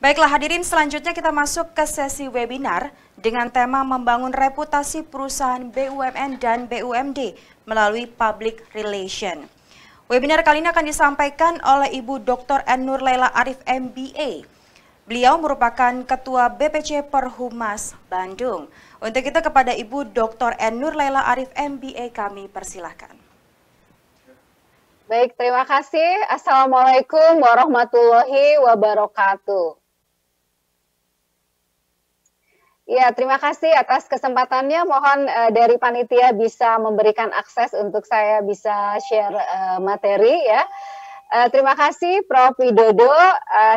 Baiklah hadirin, selanjutnya kita masuk ke sesi webinar dengan tema membangun reputasi perusahaan BUMN dan BUMD melalui public relation. Webinar kali ini akan disampaikan oleh Ibu Dr. N. Nurlaila Arif MBA. Beliau merupakan Ketua BPC Perhumas Bandung. Untuk itu kepada Ibu Dr. N. Nurlaila Arif MBA kami persilahkan. Baik, terima kasih. Assalamualaikum warahmatullahi wabarakatuh. Ya, terima kasih atas kesempatannya. Mohon dari panitia bisa memberikan akses untuk saya bisa share materi ya. Terima kasih Prof. Widodo.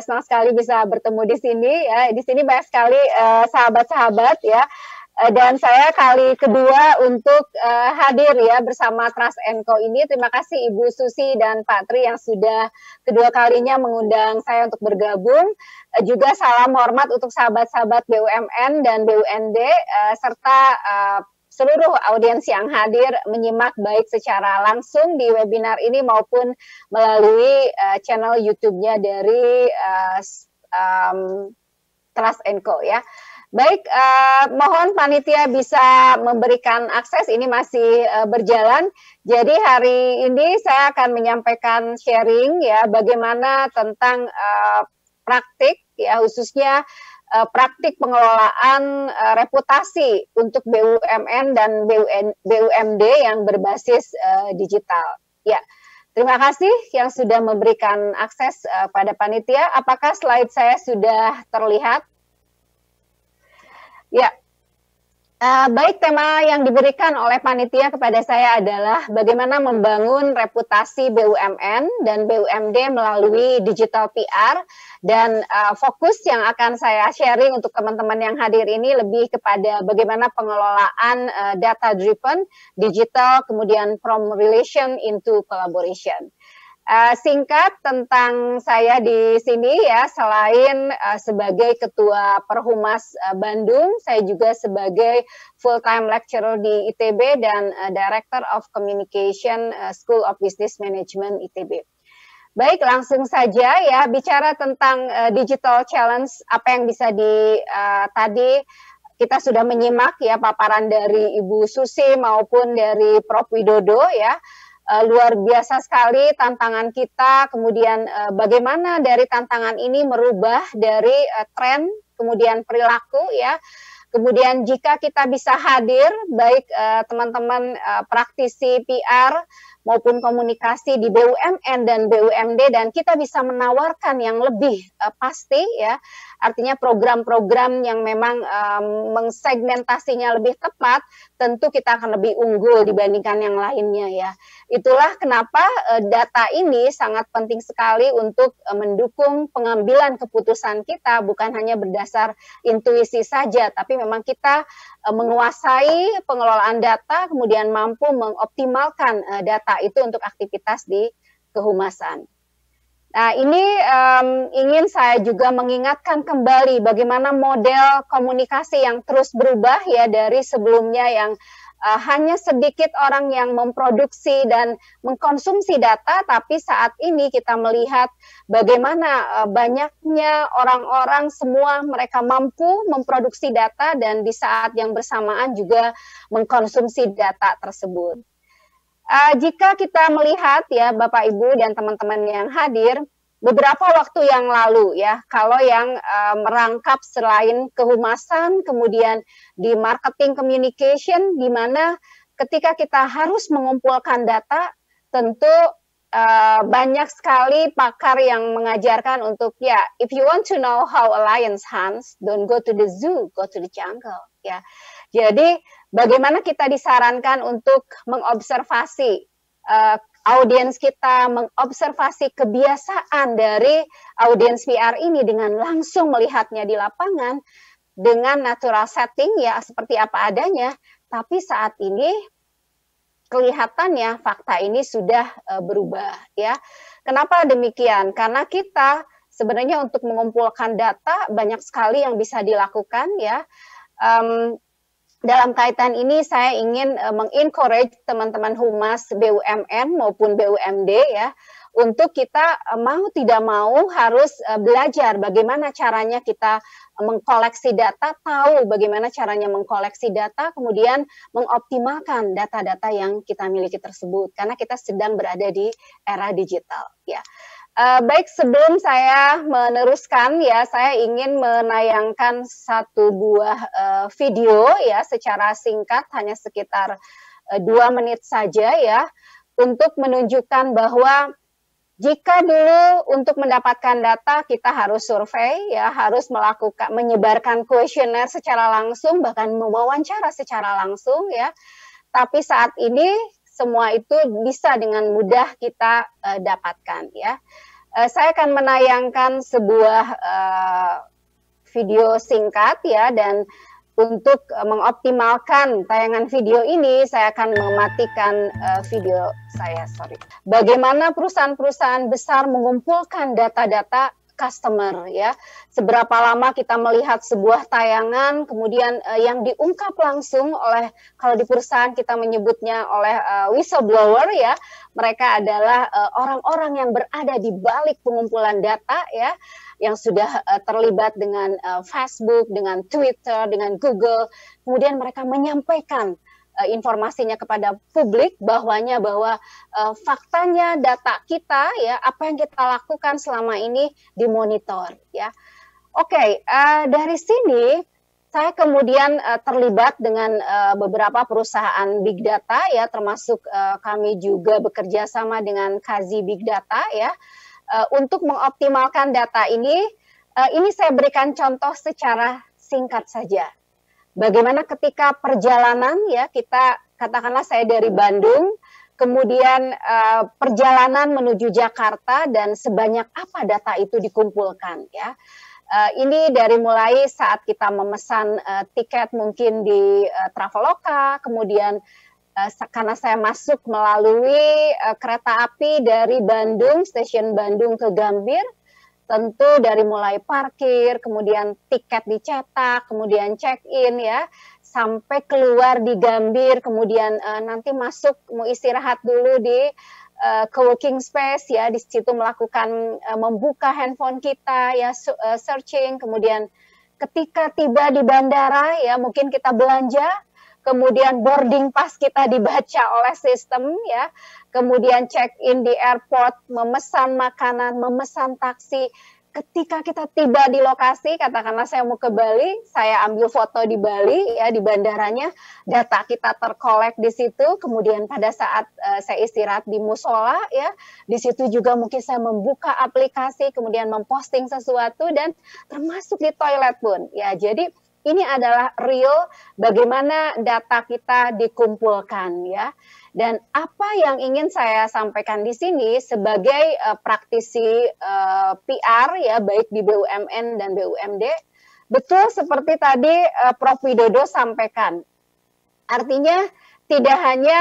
Senang sekali bisa bertemu di sini ya. Di sini banyak sekali sahabat-sahabat ya. Dan saya kali kedua untuk hadir ya bersama Trust & Co ini. Terima kasih Ibu Susi dan Pak Tri yang sudah kedua kalinya mengundang saya untuk bergabung. Juga salam hormat untuk sahabat-sahabat BUMN dan BUMD serta seluruh audiens yang hadir menyimak baik secara langsung di webinar ini maupun melalui channel YouTube-nya dari Trust & Co ya. Baik, mohon panitia bisa memberikan akses, ini masih berjalan. Jadi hari ini saya akan menyampaikan sharing ya bagaimana tentang praktik ya khususnya praktik pengelolaan reputasi untuk BUMN dan BUMD yang berbasis digital. Ya, terima kasih yang sudah memberikan akses pada panitia. Apakah slide saya sudah terlihat? Ya, baik, tema yang diberikan oleh panitia kepada saya adalah bagaimana membangun reputasi BUMN dan BUMD melalui digital PR, dan fokus yang akan saya sharing untuk teman-teman yang hadir ini lebih kepada bagaimana pengelolaan data driven, digital, kemudian from relation into collaboration. Singkat tentang saya di sini ya, selain sebagai Ketua Perhumas Bandung, saya juga sebagai full-time lecturer di ITB dan Director of Communication School of Business Management ITB. Baik, langsung saja ya, bicara tentang digital challenge, apa yang bisa tadi kita sudah menyimak ya paparan dari Ibu Susi maupun dari Prof. Widodo ya. Luar biasa sekali tantangan kita, kemudian bagaimana dari tantangan ini merubah dari tren, kemudian perilaku ya. Kemudian jika kita bisa hadir, baik teman-teman praktisi PR maupun komunikasi di BUMN dan BUMD, dan kita bisa menawarkan yang lebih pasti ya, artinya program-program yang memang mengsegmentasinya lebih tepat, tentu kita akan lebih unggul dibandingkan yang lainnya ya. Itulah kenapa data ini sangat penting sekali untuk mendukung pengambilan keputusan kita, bukan hanya berdasar intuisi saja, tapi memang kita menguasai pengelolaan data, kemudian mampu mengoptimalkan data itu untuk aktivitas di kehumasan. Nah, ini ingin saya juga mengingatkan kembali bagaimana model komunikasi yang terus berubah ya dari sebelumnya yang hanya sedikit orang yang memproduksi dan mengkonsumsi data, tapi saat ini kita melihat bagaimana banyaknya orang-orang semua mereka mampu memproduksi data dan di saat yang bersamaan juga mengkonsumsi data tersebut. Jika kita melihat ya Bapak Ibu dan teman-teman yang hadir, beberapa waktu yang lalu ya, kalau yang merangkap selain kehumasan, kemudian di marketing communication, di mana ketika kita harus mengumpulkan data, tentu banyak sekali pakar yang mengajarkan untuk ya, if you want to know how a lion hunts, don't go to the zoo, go to the jungle. Ya, jadi bagaimana kita disarankan untuk mengobservasi audiens kita, mengobservasi kebiasaan dari audiens VR ini dengan langsung melihatnya di lapangan dengan natural setting ya seperti apa adanya, tapi saat ini kelihatannya fakta ini sudah berubah ya. Kenapa demikian? Karena kita sebenarnya untuk mengumpulkan data banyak sekali yang bisa dilakukan ya. Dalam kaitan ini saya ingin mengencourage teman-teman humas BUMN maupun BUMD ya untuk kita mau tidak mau harus belajar bagaimana caranya kita mengkoleksi data, tahu bagaimana caranya mengkoleksi data, kemudian mengoptimalkan data-data yang kita miliki tersebut, karena kita sedang berada di era digital. Ya, baik, sebelum saya meneruskan, ya, saya ingin menayangkan satu buah video, ya, secara singkat, hanya sekitar 2 menit saja, ya, untuk menunjukkan bahwa jika dulu untuk mendapatkan data kita harus survei, ya, harus menyebarkan kuesioner secara langsung, bahkan mewawancara secara langsung, ya. Tapi saat ini semua itu bisa dengan mudah kita dapatkan, ya. Saya akan menayangkan sebuah video singkat, ya, dan untuk mengoptimalkan tayangan video ini, saya akan mematikan video saya. Bagaimana perusahaan-perusahaan besar mengumpulkan data-data customer, ya. Seberapa lama kita melihat sebuah tayangan, kemudian yang diungkap langsung oleh, kalau di perusahaan kita menyebutnya oleh whistleblower, ya. Mereka adalah orang-orang yang berada di balik pengumpulan data, ya, yang sudah terlibat dengan Facebook, dengan Twitter, dengan Google. Kemudian mereka menyampaikan informasinya kepada publik bahwa faktanya data kita, ya, apa yang kita lakukan selama ini dimonitor, ya. Oke, dari sini saya kemudian terlibat dengan beberapa perusahaan big data, ya, termasuk kami juga bekerja sama dengan Kazi Big Data, ya, untuk mengoptimalkan data ini. Ini saya berikan contoh secara singkat saja. Bagaimana ketika perjalanan, ya, kita katakanlah saya dari Bandung, kemudian perjalanan menuju Jakarta, dan sebanyak apa data itu dikumpulkan, ya. Ini dari mulai saat kita memesan tiket mungkin di Traveloka, kemudian karena saya masuk melalui kereta api dari Bandung, stasiun Bandung ke Gambir, tentu dari mulai parkir, kemudian tiket dicetak, kemudian check-in, ya, sampai keluar di Gambir, kemudian nanti masuk mau istirahat dulu di co-working space, ya, di situ melakukan membuka handphone kita, ya, searching, kemudian ketika tiba di bandara, ya, mungkin kita belanja, kemudian boarding pass kita dibaca oleh sistem, ya, kemudian check-in di airport, memesan makanan, memesan taksi. Ketika kita tiba di lokasi, katakanlah saya mau ke Bali, saya ambil foto di Bali, ya, di bandaranya, data kita terkolek di situ, kemudian pada saat saya istirahat di musola, ya, di situ juga mungkin saya membuka aplikasi, kemudian memposting sesuatu, dan termasuk di toilet pun, ya. Jadi ini adalah real bagaimana data kita dikumpulkan, ya. Dan apa yang ingin saya sampaikan di sini sebagai praktisi PR, ya, baik di BUMN dan BUMD, betul seperti tadi Prof. Widodo sampaikan. Artinya tidak hanya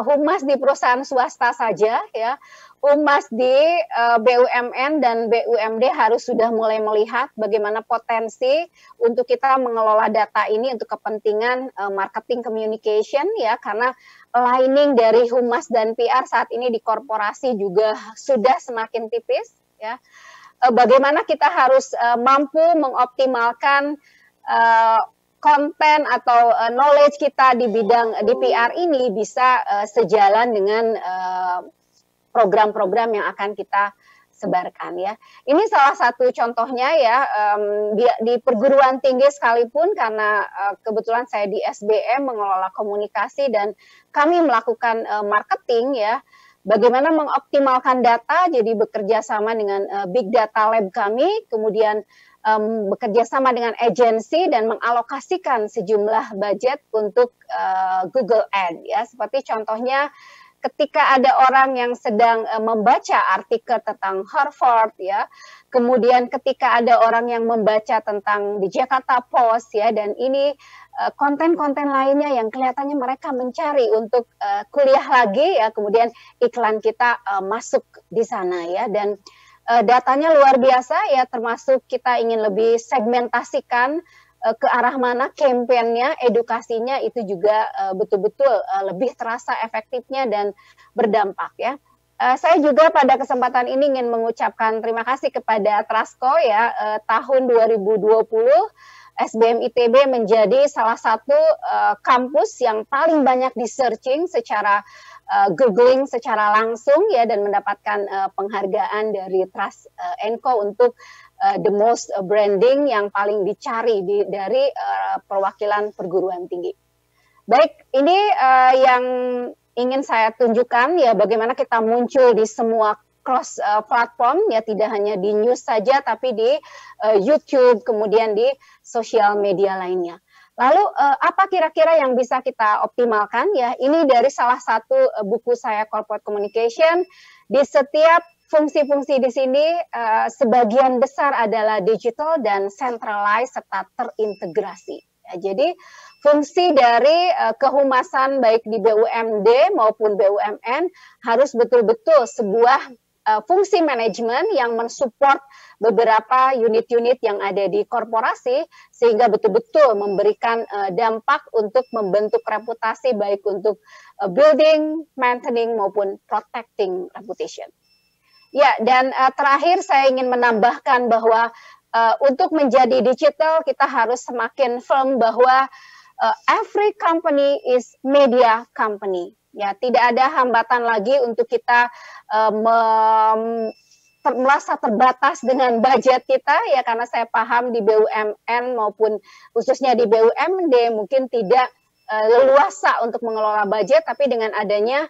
humas di perusahaan swasta saja, ya, humas di BUMN dan BUMD harus sudah mulai melihat bagaimana potensi untuk kita mengelola data ini untuk kepentingan marketing communication, ya, karena lining dari humas dan PR saat ini di korporasi juga sudah semakin tipis, ya. Bagaimana kita harus mampu mengoptimalkan konten atau knowledge kita di bidang di PR ini bisa sejalan dengan program-program yang akan kita sebarkan, ya. Ini salah satu contohnya, ya, di perguruan tinggi sekalipun, karena kebetulan saya di SBM mengelola komunikasi dan kami melakukan marketing, ya. Bagaimana mengoptimalkan data, jadi bekerja sama dengan Big Data Lab kami, kemudian bekerja sama dengan agensi dan mengalokasikan sejumlah budget untuk Google Ad, ya. Seperti contohnya ketika ada orang yang sedang membaca artikel tentang Harvard, ya, kemudian ketika ada orang yang membaca tentang di Jakarta Post, ya, dan ini konten-konten lainnya yang kelihatannya mereka mencari untuk kuliah lagi, ya, kemudian iklan kita masuk di sana, ya, dan datanya luar biasa, ya, termasuk kita ingin lebih segmentasikan ke arah mana kampanyenya, edukasinya itu juga betul-betul lebih terasa efektifnya dan berdampak, ya. Saya juga pada kesempatan ini ingin mengucapkan terima kasih kepada Trasco ya. Tahun 2020 SBM ITB menjadi salah satu kampus yang paling banyak di searching secara googling secara langsung ya, dan mendapatkan penghargaan dari Trust Co untuk the most branding yang paling dicari dari perwakilan perguruan tinggi. Baik, ini yang ingin saya tunjukkan ya, bagaimana kita muncul di semua cross platform ya, tidak hanya di news saja tapi di YouTube, kemudian di sosial media lainnya. Lalu apa kira-kira yang bisa kita optimalkan ya? Ini dari salah satu buku saya, Corporate Communication. Di setiap fungsi-fungsi di sini sebagian besar adalah digital dan centralized serta terintegrasi. Ya, jadi fungsi dari kehumasan baik di BUMD maupun BUMN harus betul-betul sebuah fungsi manajemen yang mensupport beberapa unit-unit yang ada di korporasi, sehingga betul-betul memberikan dampak untuk membentuk reputasi baik untuk building, maintaining maupun protecting reputation. Ya, dan terakhir saya ingin menambahkan bahwa untuk menjadi digital kita harus semakin firm bahwa every company is media company. Ya, tidak ada hambatan lagi untuk kita merasa terbatas dengan budget kita ya, karena saya paham di BUMN maupun khususnya di BUMD mungkin tidak leluasa untuk mengelola budget, tapi dengan adanya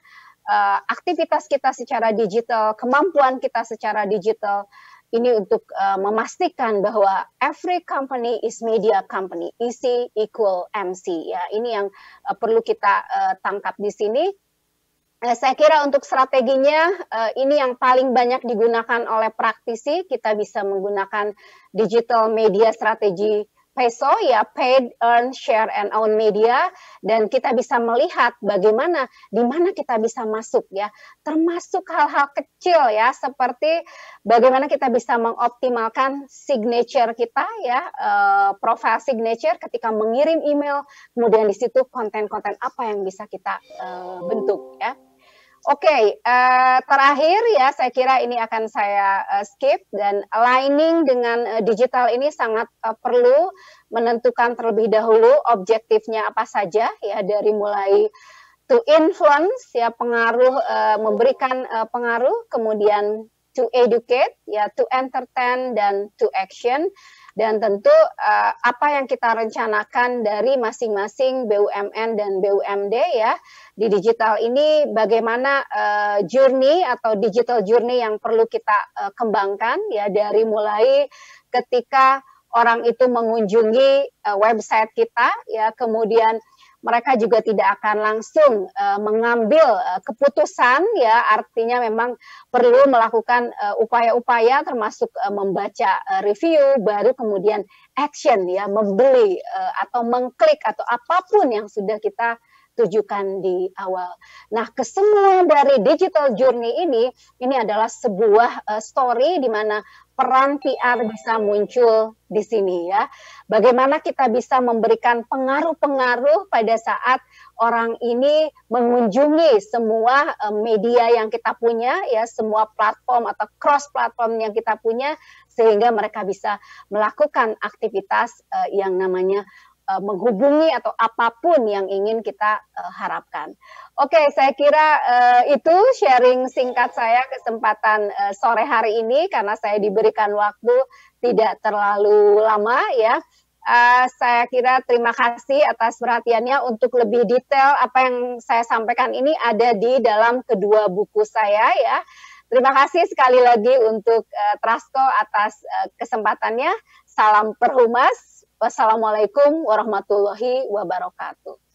aktivitas kita secara digital, kemampuan kita secara digital, ini untuk memastikan bahwa every company is media company, EC equal MC ya. Ini yang perlu kita tangkap di sini. Saya kira untuk strateginya ini yang paling banyak digunakan oleh praktisi. Kita bisa menggunakan digital media strategi PESO ya, paid, earn, share, and own media, dan kita bisa melihat bagaimana di mana kita bisa masuk ya, termasuk hal-hal kecil ya, seperti bagaimana kita bisa mengoptimalkan signature kita ya, profile signature ketika mengirim email, kemudian di situ konten-konten apa yang bisa kita bentuk ya. Oke, terakhir ya, saya kira ini akan saya skip, dan aligning dengan digital ini sangat perlu menentukan terlebih dahulu objektifnya apa saja ya, dari mulai to influence ya, pengaruh, memberikan pengaruh, kemudian to educate ya, to entertain, dan to action. Dan tentu apa yang kita rencanakan dari masing-masing BUMN dan BUMD ya di digital ini, bagaimana journey atau digital journey yang perlu kita kembangkan ya, dari mulai ketika orang itu mengunjungi website kita ya, kemudian mereka juga tidak akan langsung mengambil keputusan ya, artinya memang perlu melakukan upaya-upaya termasuk membaca review, baru kemudian action ya, membeli atau mengklik atau apapun yang sudah kita tujukan di awal. Nah, kesemua dari digital journey ini adalah sebuah story di mana peran PR bisa muncul di sini ya. Bagaimana kita bisa memberikan pengaruh-pengaruh pada saat orang ini mengunjungi semua media yang kita punya ya, semua platform atau cross platform yang kita punya, sehingga mereka bisa melakukan aktivitas yang namanya menghubungi atau apapun yang ingin kita harapkan. Oke, saya kira itu sharing singkat saya kesempatan sore hari ini, karena saya diberikan waktu tidak terlalu lama ya. Saya kira terima kasih atas perhatiannya. Untuk lebih detail apa yang saya sampaikan ini ada di dalam kedua buku saya ya. Terima kasih sekali lagi untuk Trasco atas kesempatannya. Salam perhumas. Wassalamualaikum warahmatullahi wabarakatuh.